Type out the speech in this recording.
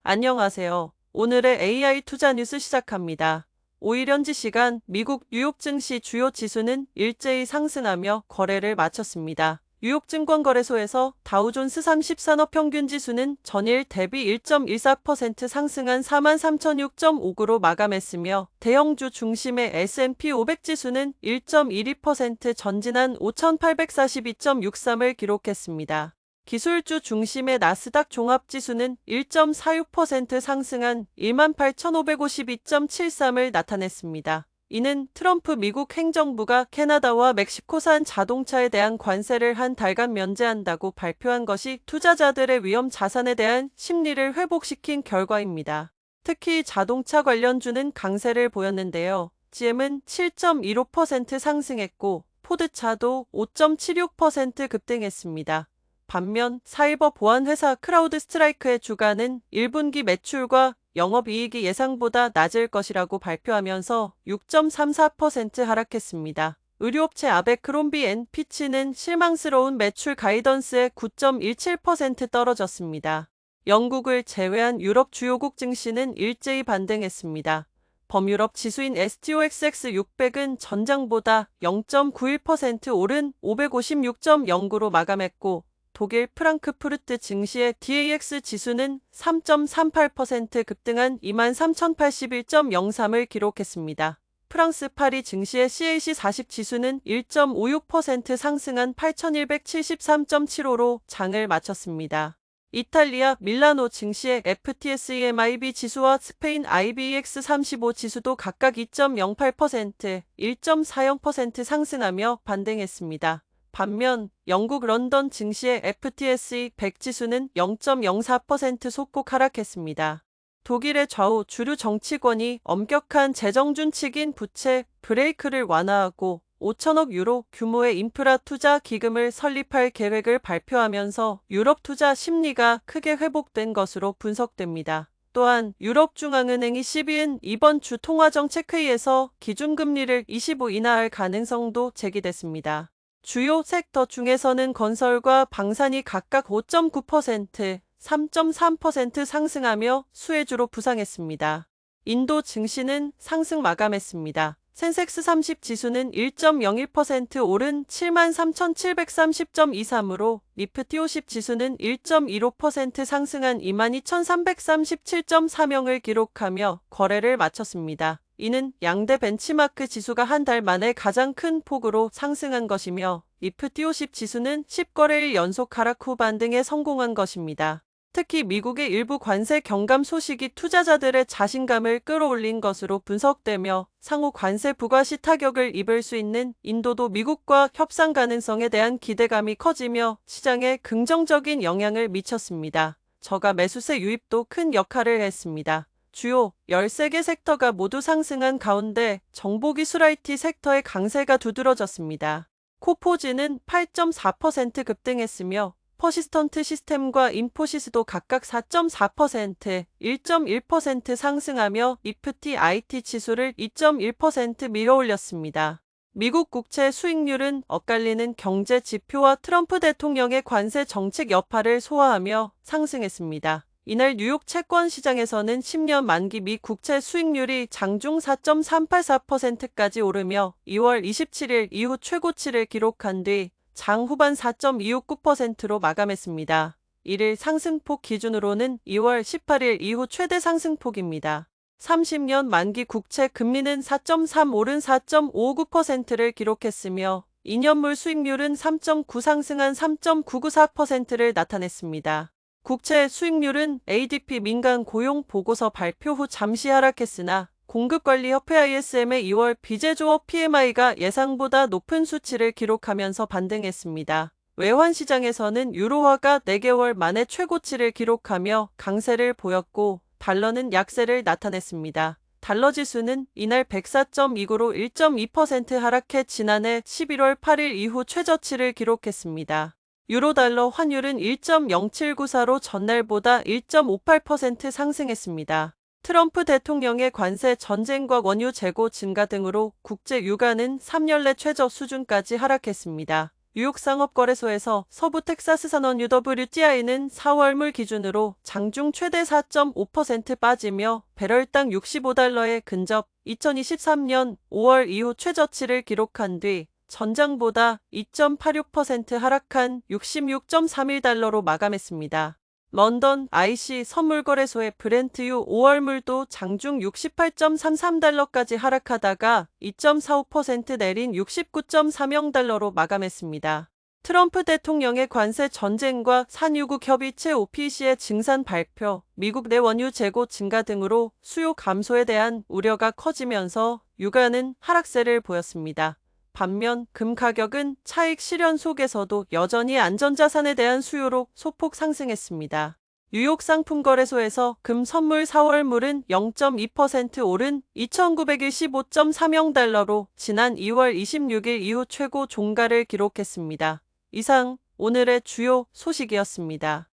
안녕하세요. 오늘의 AI 투자 뉴스 시작합니다. 5일 현지 시간 미국 뉴욕 증시 주요 지수는 일제히 상승하며 거래를 마쳤습니다. 뉴욕 증권거래소에서 다우존스 30 산업평균 지수는 전일 대비 1.14% 상승한 43,006.59로 마감했으며 대형주 중심의 S&P 500 지수는 1.12% 전진한 5,842.63을 기록했습니다. 기술주 중심의 나스닥 종합지수는 1.46% 상승한 18,552.73을 나타냈습니다. 이는 트럼프 미국 행정부가 캐나다와 멕시코산 자동차에 대한 관세를 한 달간 면제한다고 발표한 것이 투자자들의 위험 자산에 대한 심리를 회복시킨 결과입니다. 특히 자동차 관련주는 강세를 보였는데요. GM은 7.15% 상승했고 포드차도 5.76% 급등했습니다. 반면 사이버 보안 회사 크라우드 스트라이크의 주가는 1분기 매출과 영업이익이 예상보다 낮을 것이라고 발표하면서 6.34% 하락했습니다. 의료업체 아베크롬비 앤 피치는 실망스러운 매출 가이던스에 9.17% 떨어졌습니다. 영국을 제외한 유럽 주요국 증시는 일제히 반등했습니다. 범유럽 지수인 STOXX 600은 전장보다 0.91% 오른 556.09로 마감했고 독일 프랑크푸르트 증시의 DAX 지수는 3.38% 급등한 23,081.03을 기록했습니다. 프랑스 파리 증시의 CAC 40 지수는 1.56% 상승한 8,173.75로 장을 마쳤습니다. 이탈리아 밀라노 증시의 FTSE MIB 지수와 스페인 IBEX 35 지수도 각각 2.08%, 1.40% 상승하며 반등했습니다. 반면 영국 런던 증시의 FTSE 100 지수는 0.04% 소폭 하락했습니다. 독일의 좌우 주류 정치권이 엄격한 재정준칙인 부채 브레이크를 완화하고 5천억 유로 규모의 인프라 투자 기금을 설립할 계획을 발표하면서 유럽 투자 심리가 크게 회복된 것으로 분석됩니다. 또한 유럽중앙은행 ECB는 이번 주 통화정책회의에서 기준금리를 25 인하할 가능성도 제기됐습니다. 주요 섹터 중에서는 건설과 방산이 각각 5.9%, 3.3% 상승하며 수혜주로 부상했습니다. 인도 증시는 상승 마감했습니다. 센섹스 30 지수는 1.01% 오른 73,730.23으로 니프티 50 지수는 1.15% 상승한 22,337.40을 기록하며 거래를 마쳤습니다. 이는 양대 벤치마크 지수가 한 달 만에 가장 큰 폭으로 상승한 것이며 니프티 50 지수는 10거래일 연속 하락 후 반등에 성공한 것입니다. 특히 미국의 일부 관세 경감 소식이 투자자들의 자신감을 끌어올린 것으로 분석되며 상호 관세 부과 시 타격을 입을 수 있는 인도도 미국과 협상 가능성에 대한 기대감이 커지며 시장에 긍정적인 영향을 미쳤습니다. 저가 매수세 유입도 큰 역할을 했습니다. 주요 13개 섹터가 모두 상승한 가운데 정보기술 IT 섹터의 강세가 두드러졌습니다. 코포지는 8.4% 급등했으며 퍼시스턴트 시스템과 인포시스도 각각 4.4%, 1.1% 상승하며 이프티 IT 지수를 2.1% 밀어올렸습니다. 미국 국채 수익률은 엇갈리는 경제 지표와 트럼프 대통령의 관세 정책 여파를 소화하며 상승했습니다. 이날 뉴욕 채권 시장에서는 10년 만기 미 국채 수익률이 장중 4.384%까지 오르며 2월 27일 이후 최고치를 기록한 뒤 장 후반 4.269%로 마감했습니다. 이를 상승폭 기준으로는 2월 18일 이후 최대 상승폭입니다. 30년 만기 국채 금리는 4.3 오른 4.59%를 기록했으며 2년물 수익률은 3.9 상승한 3.994%를 나타냈습니다. 국채 수익률은 ADP 민간 고용 보고서 발표 후 잠시 하락했으나 공급관리협회 ISM의 2월 비제조업 PMI가 예상보다 높은 수치를 기록하면서 반등했습니다. 외환시장에서는 유로화가 4개월 만에 최고치를 기록하며 강세를 보였고 달러는 약세를 나타냈습니다. 달러 지수는 이날 104.29로 1.2% 하락해 지난해 11월 8일 이후 최저치를 기록했습니다. 유로달러 환율은 1.0794로 전날보다 1.58% 상승했습니다. 트럼프 대통령의 관세 전쟁과 원유 재고 증가 등으로 국제 유가는 3년 내 최저 수준까지 하락했습니다. 뉴욕상업거래소에서 서부 텍사스 산원 UWTI는 4월물 기준으로 장중 최대 4.5% 빠지며 배럴당 $65에 근접 2023년 5월 이후 최저치를 기록한 뒤 전장보다 2.86% 하락한 66.31달러로 마감했습니다. 런던 IC 선물거래소의 브렌트유 5월물도 장중 68.33달러까지 하락하다가 2.45% 내린 69.30달러로 마감했습니다. 트럼프 대통령의 관세 전쟁과 산유국 협의체 OPEC의 증산 발표, 미국 내 원유 재고 증가 등으로 수요 감소에 대한 우려가 커지면서 유가는 하락세를 보였습니다. 반면 금 가격은 차익 실현 속에서도 여전히 안전자산에 대한 수요로 소폭 상승했습니다. 뉴욕 상품거래소에서 금 선물 4월물은 0.2% 오른 2,915.30달러로 지난 2월 26일 이후 최고 종가를 기록했습니다. 이상 오늘의 주요 소식이었습니다.